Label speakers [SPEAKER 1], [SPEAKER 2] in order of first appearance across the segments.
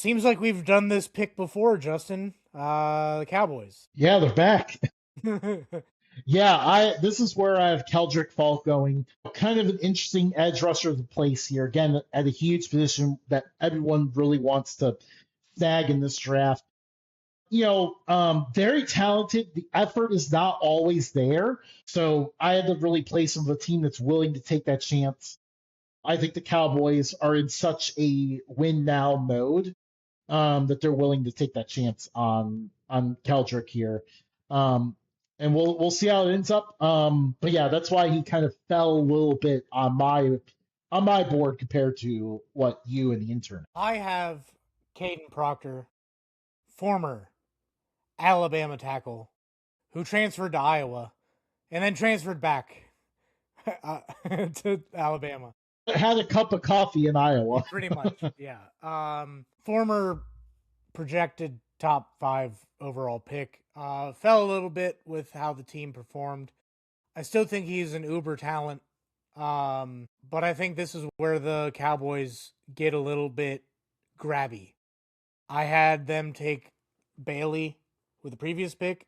[SPEAKER 1] Seems like we've done this pick before, Justin. The Cowboys.
[SPEAKER 2] Yeah, they're back. Yeah, I this is where I have Keldrick Falk going. Kind of an interesting edge rusher of the place here. Again, at a huge position that everyone really wants to snag in this draft. Very talented. The effort is not always there. So I had to really place him with a team that's willing to take that chance. I think the Cowboys are in such a win now mode that they're willing to take that chance on Keldrick here. Um, and we'll see how it ends up. But yeah, that's why he kind of fell a little bit on my board compared to what you and the intern.
[SPEAKER 1] I have Caden Proctor, former Alabama tackle, who transferred to Iowa and then transferred back to Alabama.
[SPEAKER 2] Had a cup of coffee in Iowa.
[SPEAKER 1] Pretty much, yeah. Former projected top 5 overall pick. Fell a little bit with how the team performed. I still think he's an uber talent. But I think this is where the Cowboys get a little bit grabby. I had them take Bailey with the previous pick.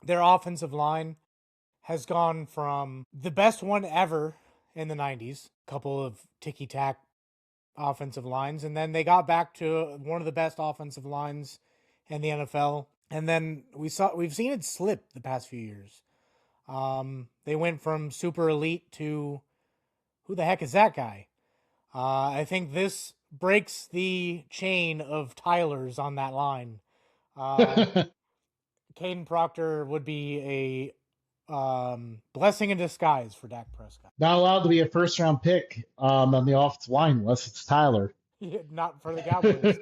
[SPEAKER 1] Their offensive line has gone from the best one ever in the 90s, couple of ticky-tack offensive lines, and then they got back to one of the best offensive lines in the NFL. And then we've seen it slip the past few years. They went from super elite to who the heck is that guy? I think this breaks the chain of Tylers on that line. Caden Proctor would be a blessing in disguise for Dak Prescott.
[SPEAKER 2] Not allowed to be a first round pick on the offensive line unless it's Tyler.
[SPEAKER 1] Not for the Cowboys.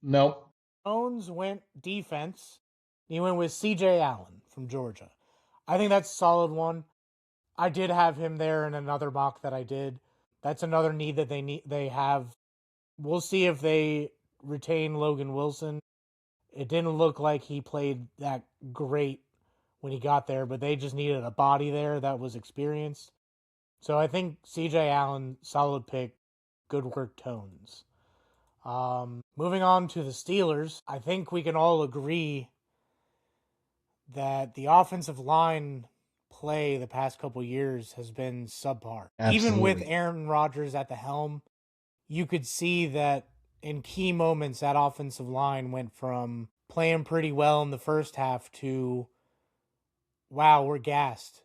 [SPEAKER 2] Nope.
[SPEAKER 1] Jones went defense. He went with C.J. Allen from Georgia. I think that's a solid one. I did have him there in another mock that I did. That's another need that they have. We'll see if they retain Logan Wilson. It didn't look like he played that great when he got there, but they just needed a body there that was experienced. So I think C.J. Allen, solid pick, good work, Tones. Moving on to the Steelers, I think we can all agree that the offensive line play the past couple years has been subpar.
[SPEAKER 2] Absolutely.
[SPEAKER 1] Even with Aaron Rodgers at the helm, you could see that in key moments that offensive line went from playing pretty well in the first half to, wow, we're gassed.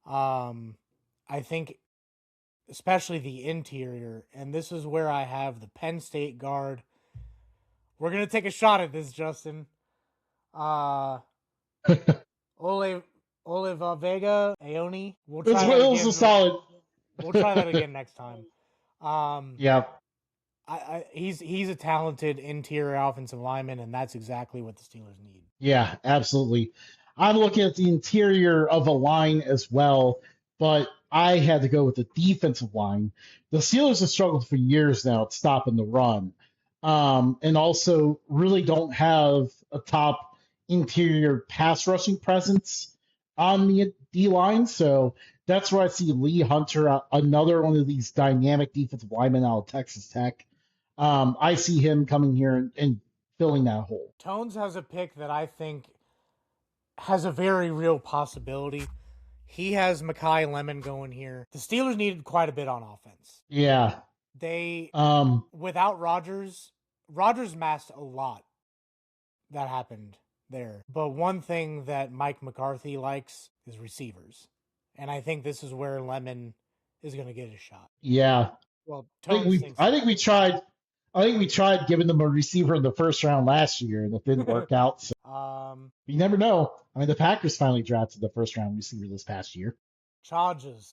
[SPEAKER 1] I think especially the interior, and this is where I have the Penn State guard. We're going to take a shot at this, Justin. Olive Vega, Aoni. We'll try that again.
[SPEAKER 2] Solid.
[SPEAKER 1] We'll try that again next time.
[SPEAKER 2] Yeah.
[SPEAKER 1] He's a talented interior offensive lineman, and that's exactly what the Steelers need.
[SPEAKER 2] Yeah, absolutely. I'm looking at the interior of a line as well, but I had to go with the defensive line. The Steelers have struggled for years now at stopping the run, and also really don't have a top interior pass rushing presence on the D line. So that's where I see Lee Hunter, another one of these dynamic defensive linemen out of Texas Tech. I see him coming here and filling that hole.
[SPEAKER 1] Tones has a pick that I think has a very real possibility. He has Mekhi Lemon going here. The Steelers needed quite a bit on offense.
[SPEAKER 2] Yeah.
[SPEAKER 1] They, without Rodgers masked a lot that happened there. But one thing that Mike McCarthy likes is receivers. And I think this is where Lemon is going to get a shot.
[SPEAKER 2] Yeah.
[SPEAKER 1] Well,
[SPEAKER 2] I think we tried giving them a receiver in the first round last year, and it didn't work out. So. You never know. I mean, the Packers finally drafted the first round receiver this past year.
[SPEAKER 1] Chargers.